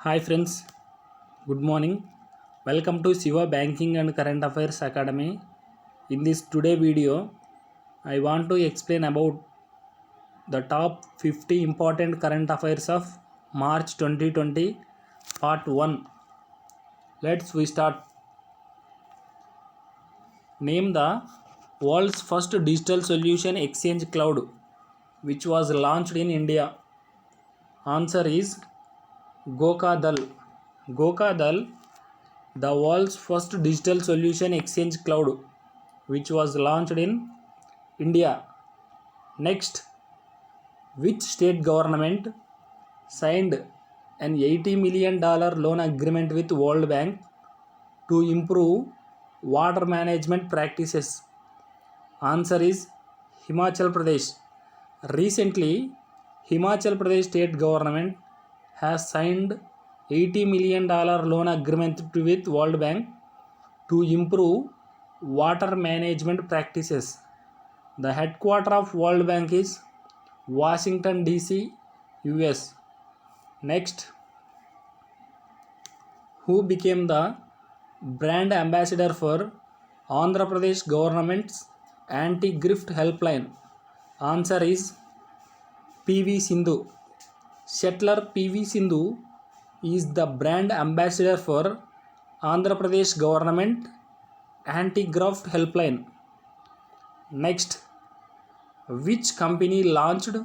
Hi friends, good morning. Welcome to Siva Banking and Current Affairs Academy. In this today video, I want to explain about the top 50 important current affairs of March 2020, part 1. We start. Name the world's first digital solution exchange cloud which was launched in India. Answer is Gokadal. Gokadal, the world's first digital solution exchange cloud which was launched in India. Next, which state government signed an $80 million loan agreement with World Bank to improve water management practices? Answer is Himachal Pradesh. Recently, Himachal Pradesh state government has signed $80 million loan agreement with World Bank to improve water management practices. The headquarters of World Bank is Washington DC, US. Next, who became the brand ambassador for Andhra Pradesh government's anti-grift helpline? Answer is PV Sindhu. Settler PV Sindhu is the brand ambassador for Andhra Pradesh government anti-graft helpline. Next, which company launched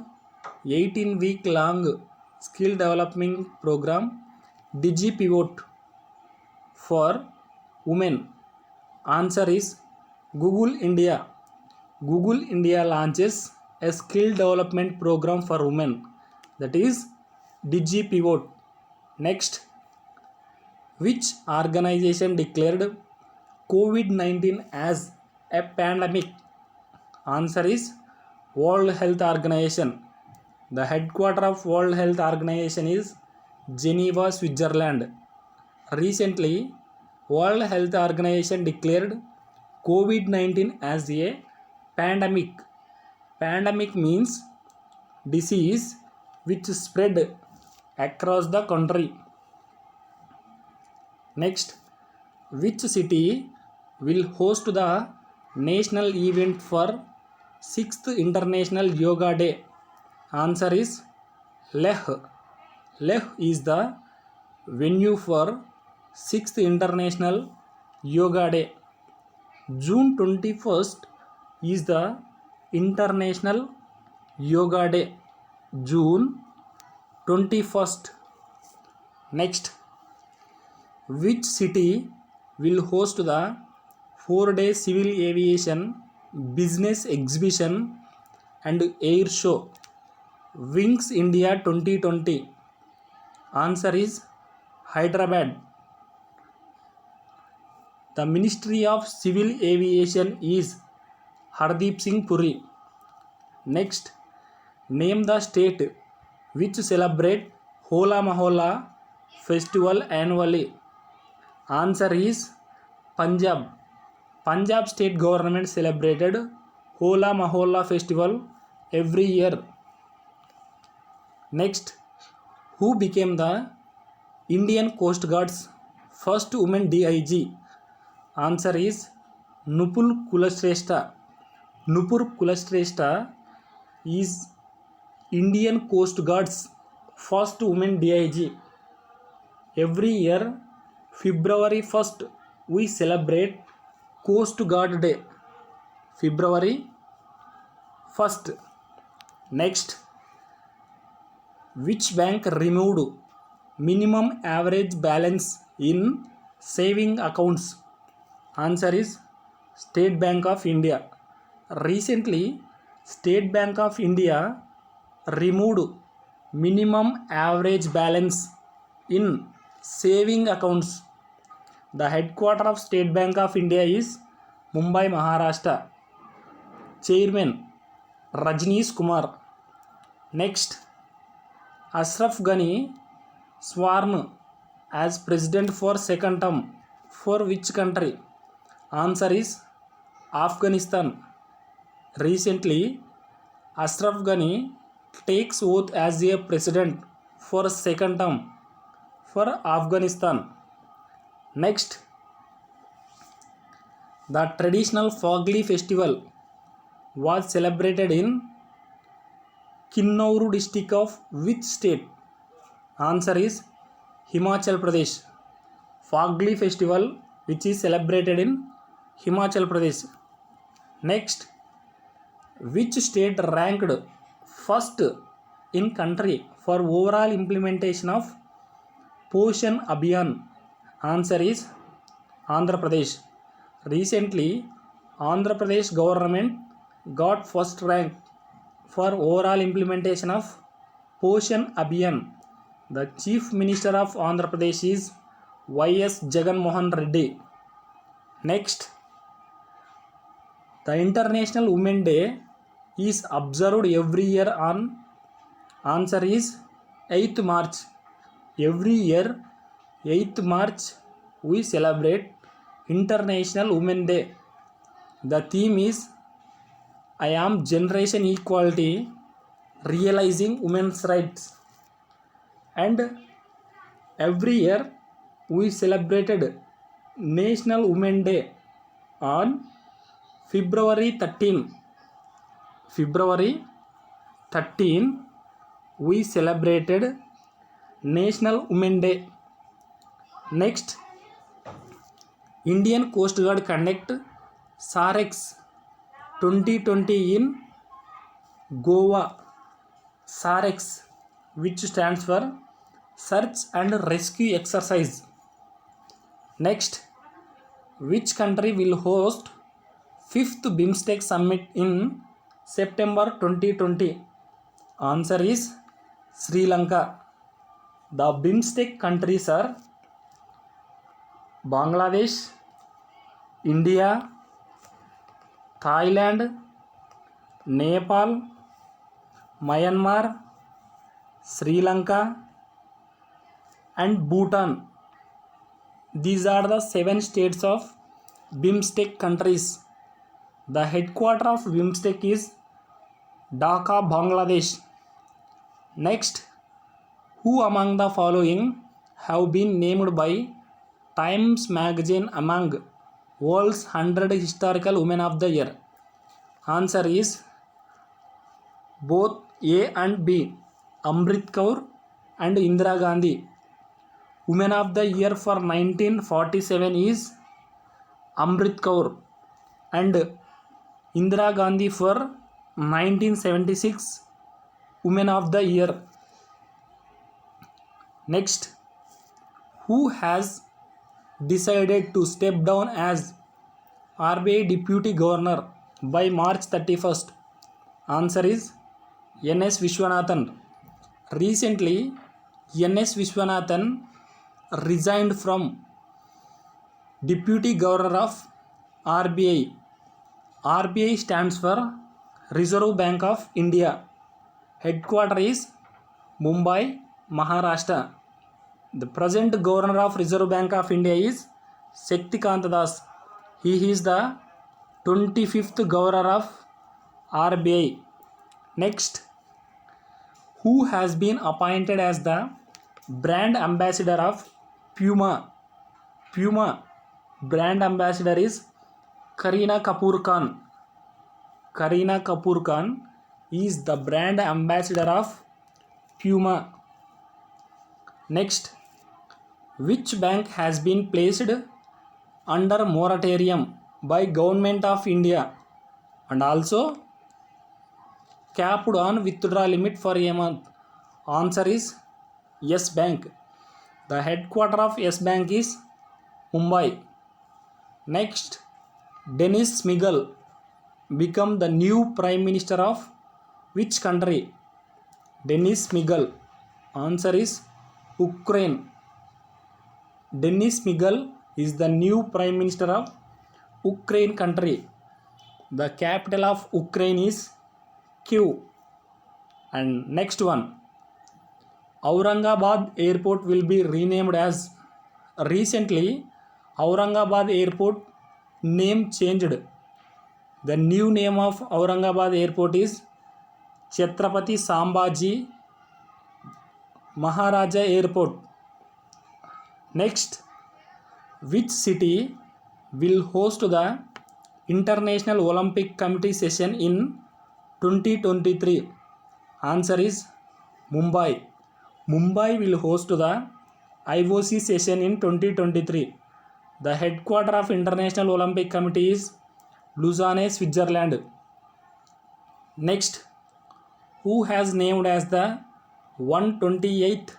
18-week long skill development program DigiPivot for women? Answer is Google India. Google India launches a skill development program for women, that is DigiPivot. Next, which organization declared COVID-19 as a pandemic? Answer is World Health Organization. The headquarters of World Health Organization is Geneva, Switzerland. Recently, World Health Organization declared COVID-19 as a pandemic. Pandemic means disease which spread across the country. Next, which city will host the national event for 6th International Yoga Day? Answer is Leh. Leh is the venue for 6th International Yoga Day. June 21st is the International Yoga Day. June 21st. Next, which city will host the 4-day civil aviation business exhibition and air show Wings India 2020? Answer is Hyderabad. The Ministry of Civil Aviation is Hardeep Singh Puri. Next, name the state which celebrate Hola Mahalla festival annually. Answer is Punjab. Punjab state government celebrated Hola Mahalla festival every year. Next, who became the Indian Coast Guard's first woman DIG? Answer is Nupur Kulashrestha. Nupur Kulashrestha is Indian Coast Guard's first woman DIG. Every year, February 1st, we celebrate Coast Guard Day. February 1st. Next, which bank removed minimum average balance in saving accounts? Answer is State Bank of India. Recently, State Bank of India removed minimum average balance in saving accounts. The headquarters of State Bank of India is Mumbai, Maharashtra. Chairman Rajneesh Kumar. Next, Ashraf Ghani sworn as president for second term for which country? Answer is Afghanistan. Recently, Ashraf Ghani takes oath as a president for second term for Afghanistan. Next, the traditional Fagli festival was celebrated in Kinnaur district of which state? Answer is Himachal Pradesh. Fagli festival which is celebrated in Himachal Pradesh. Next, which state ranked first in country for overall implementation of Poshan Abhiyan? Answer is Andhra Pradesh. Recently, Andhra Pradesh government got first rank for overall implementation of Poshan Abhiyan. The Chief Minister of Andhra Pradesh is Y.S. Jagan Mohan Reddy. Next, the International Women's Day is observed every year on, answer is 8th March. Every year 8th March we celebrate International Women's Day. The theme is I am Generation Equality, Realizing Women's Rights. And every year we celebrated National Women's Day on February 13. February 13 we celebrated National Women's Day. Next, Indian Coast Guard conduct SAREX 2020 in Goa. SAREX, which stands for Search and Rescue Exercise. Next, which country will host 5th BIMSTEC Summit in September 2020? Answer is Sri Lanka. The BIMSTEC countries are Bangladesh, India, Thailand, Nepal, Myanmar, Sri Lanka and Bhutan. These are the 7 states of BIMSTEC countries. The headquarter of BIMSTEC is Dhaka, Bangladesh. Next, who among the following have been named by Times Magazine among World's 100 Historical Women of the Year? Answer is both A and B, Amrit Kaur and Indira Gandhi. Women of the Year for 1947 is Amrit Kaur and Indira Gandhi for 1976 Women of the Year. Next, who has decided to step down as RBI Deputy Governor by March 31st? Answer is N.S. Vishwanathan. Recently, N.S. Vishwanathan resigned from Deputy Governor of RBI. RBI stands for Reserve Bank of India. Headquarter is Mumbai, Maharashtra. The present Governor of Reserve Bank of India is Shaktikant Das. He is the 25th Governor of RBI. Next, who has been appointed as the brand ambassador of Puma? Puma brand ambassador is Kareena Kapoor Khan. Kareena Kapoor Khan is the brand ambassador of Puma. Next, which bank has been placed under moratorium by Government of India and also capped on withdrawal limit for a month? Answer is Yes Bank. The headquarter of Yes Bank is Mumbai. Next, Denis Miguel become the new Prime Minister of which country? Denis Miguel. Answer is Ukraine. Denis Miguel is the new Prime Minister of Ukraine country. The capital of Ukraine is Kyiv. And next one, Aurangabad Airport will be renamed as. Recently, Aurangabad Airport name changed. The new name of Aurangabad Airport is Chhatrapati Sambhaji Maharaja Airport. Next, which city will host the International Olympic Committee session in 2023? Answer is Mumbai. Mumbai will host the IOC session in 2023. The headquarter of International Olympic Committee is Lausanne, Switzerland. Next, who has named as the 128th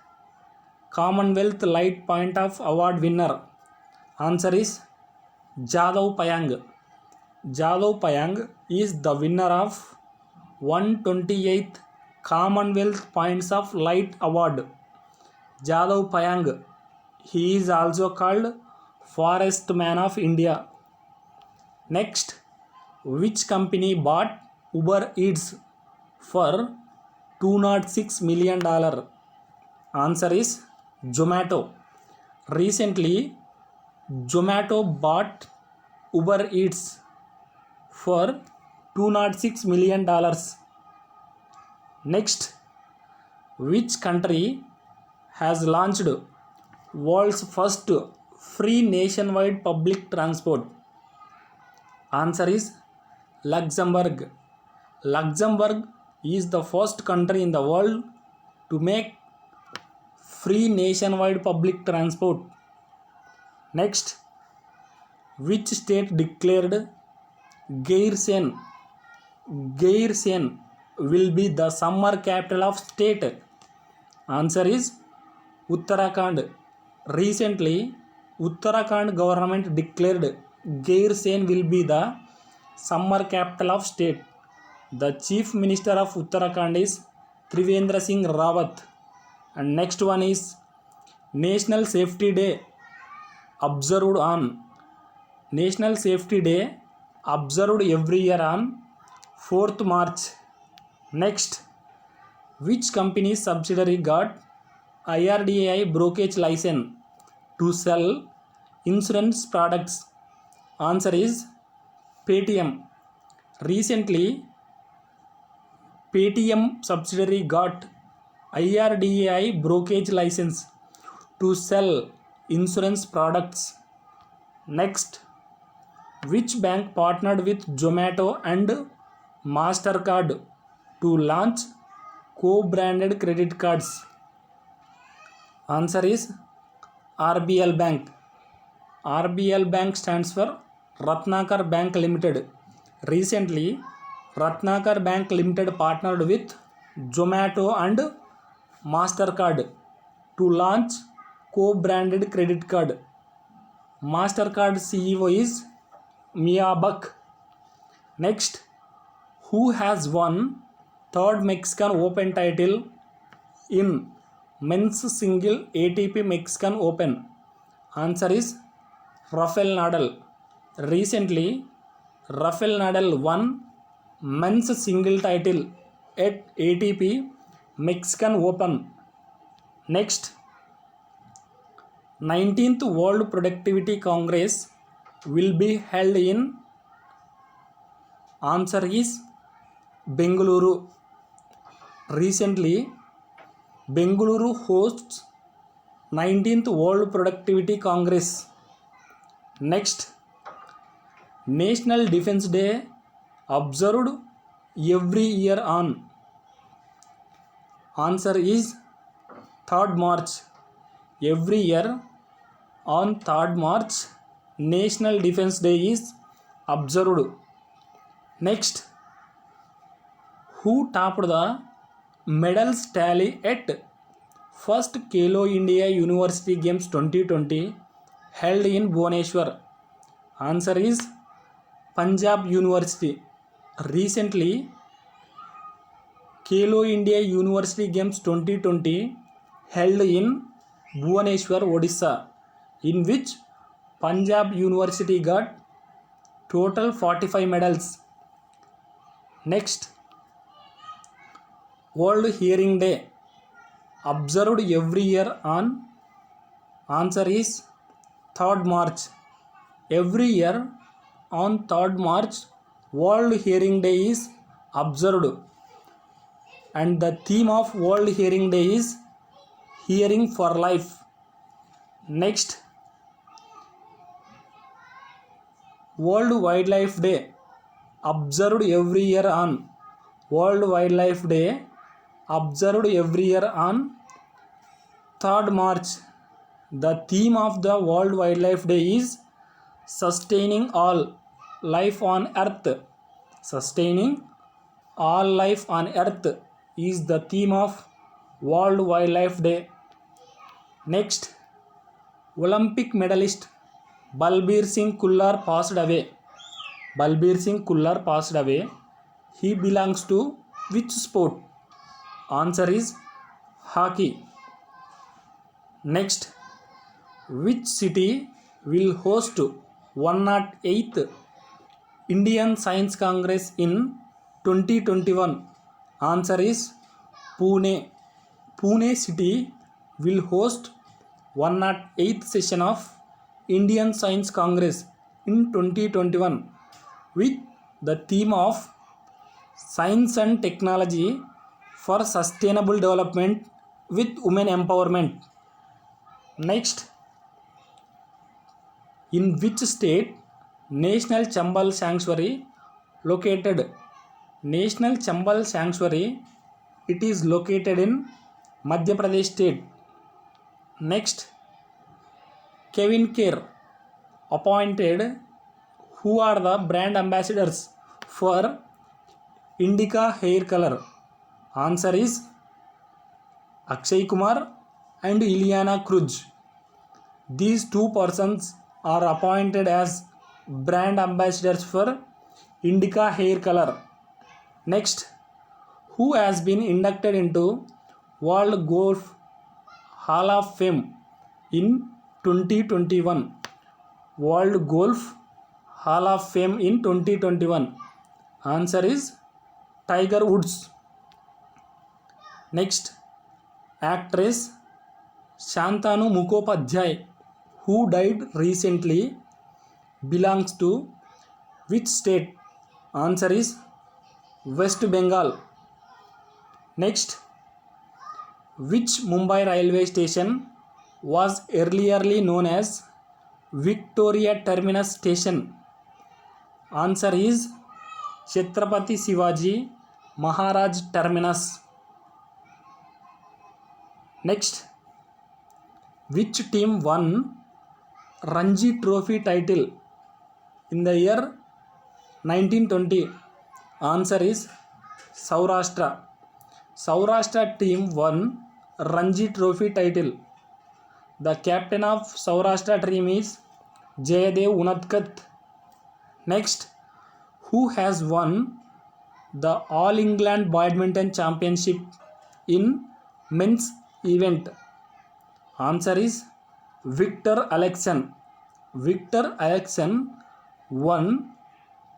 Commonwealth Light Point of Award winner? Answer is Jadav Payang. Jadav Payang is the winner of 128th Commonwealth Points of Light Award. Jadav Payang. He is also called Forest Man of India. Next, which company bought Uber Eats for $206 million? Answer is Zomato. Recently, Zomato bought Uber Eats for $206 million. Next, which country has launched world's first free nationwide public transport? Answer is Luxembourg. Luxembourg is the first country in the world to make free nationwide public transport. Next, which state declared Gairsene will be the summer capital of state? Answer is Uttarakhand. Recently, Uttarakhand government declared Gairsene will be the summer capital of state. The Chief Minister of Uttarakhand is Trivendra Singh Rawat. And next one is National Safety Day observed on. National Safety Day observed every year on 4th March. Next, which company's subsidiary got IRDAI brokerage license to sell insurance products? Answer is Paytm. Recently, Paytm subsidiary got IRDAI brokerage license to sell insurance products. Next, which bank partnered with Zomato and MasterCard to launch co-branded credit cards? Answer is RBL Bank. RBL Bank stands for Ratnakar Bank Limited. Recently, Ratnakar Bank Limited partnered with Zomato and MasterCard to launch co-branded credit card. MasterCard CEO is Mia Buck. Next, who has won third Mexican Open title in men's single ATP Mexican Open? Answer is Rafael Nadal. Recently, Rafael Nadal won men's single title at ATP Mexican Open. Next, 19th World Productivity Congress will be held in. Answer is Bengaluru. Recently, Bengaluru hosts 19th World Productivity Congress. Next, National Defense Day observed every year on. Answer is 3rd March. Every year on 3rd March, National Defense Day is observed. Next, who topped the medals tally at first Khelo India University Games 2020 held in Bhubaneswar? Answer is Punjab University. Recently, Khelo India University Games 2020 held in Bhubaneswar, Odisha, in which Punjab University got total 45 medals. Next, World Hearing Day observed every year on. Answer is 3rd March. Every year on 3rd March, World Hearing Day is observed. And the theme of World Hearing Day is Hearing for Life. Next, World Wildlife Day observed every year on World Wildlife Day observed every year on 3rd March. The theme of the World Wildlife Day is sustaining all life on earth. Sustaining all life on earth is the theme of World Wildlife Day. Next, Olympic medalist Balbir Singh Kullar passed away. Balbir Singh Kullar passed away. He belongs to which sport? Answer is hockey. Next, which city will host 108th Indian Science Congress in 2021? Answer is Pune. Pune city will host 108th session of Indian Science Congress in 2021 with the theme of Science and Technology for Sustainable Development with Women Empowerment. Next, in which state National Chambal Sanctuary located? National Chambal Sanctuary, it is located in Madhya Pradesh state. Next, Kevin Kerr appointed who are the brand ambassadors for Indica hair color? Answer is Akshay Kumar and Ileana Cruz. These two persons are appointed as brand ambassadors for Indica hair color. Next, who has been inducted into World Golf Hall of Fame in 2021? World Golf Hall of Fame in 2021. Answer is Tiger Woods. Next, actress Shantanu Mukhopadhyay, who died recently, belongs to which state? Answer is West Bengal. Next, which Mumbai railway station was earlierly known as Victoria Terminus Station? Answer is Chhatrapati Shivaji Maharaj Terminus. Next, which team won Ranji Trophy title in the year 1920? Answer is Saurashtra. Saurashtra team won Ranji Trophy title. The captain of Saurashtra team is Jayadev Unadkat. Next, who has won the All England Badminton Championship in men's event? Answer is Victor Alexen. Victor Alexen won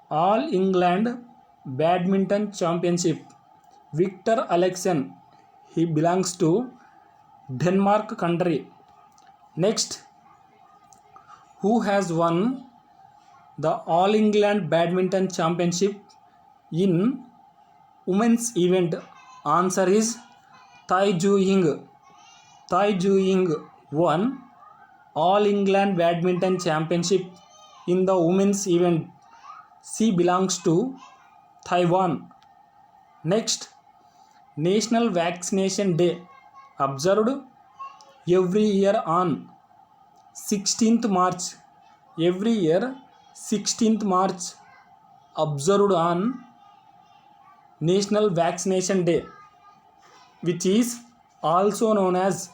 All England Badminton Championship. Victor Alexen, he belongs to Denmark country. Next, who has won the All England Badminton Championship in women's event? Answer is Tai Ju Ying. Tai Ju Ying won All England Badminton Championship in the women's event. She belongs to Taiwan. Next, National Vaccination Day observed every year on 16th March. Every year 16th March observed on National Vaccination Day, which is also known as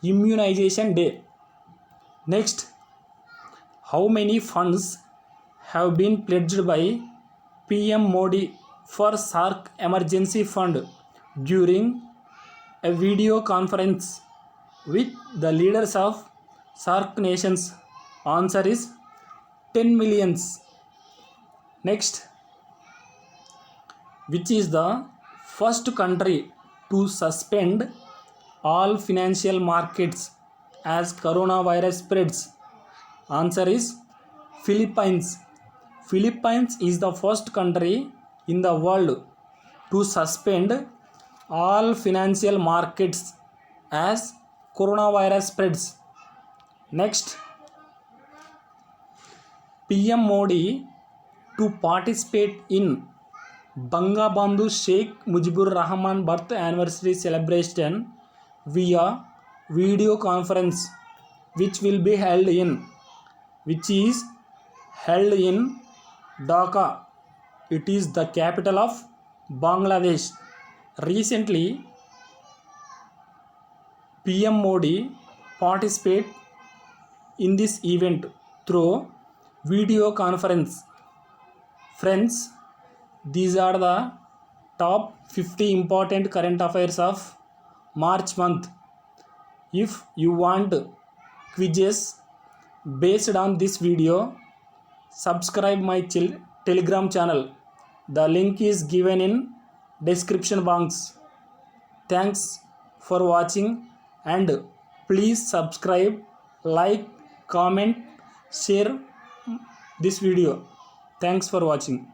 Immunization Day. Next, how many funds have been pledged by PM Modi for SAARC Emergency Fund during a video conference with the leaders of SAARC nations? Answer is 10 millions. Next, which is the first country to suspend all financial markets as coronavirus spreads? Answer is Philippines. Philippines is the first country in the world to suspend all financial markets as coronavirus spreads. Next, PM Modi to participate in Bangabandhu Sheikh Mujibur Rahman birth anniversary celebration via video conference, which is held in Dhaka. It is the capital of Bangladesh. Recently, PM Modi participated in this event through video conference. Friends, these are the top 50 important current affairs of March month. If you want quizzes based on this video, subscribe my Telegram channel. The link is given in description box. Thanks for watching, and please subscribe, like, comment, share this video. Thanks for watching.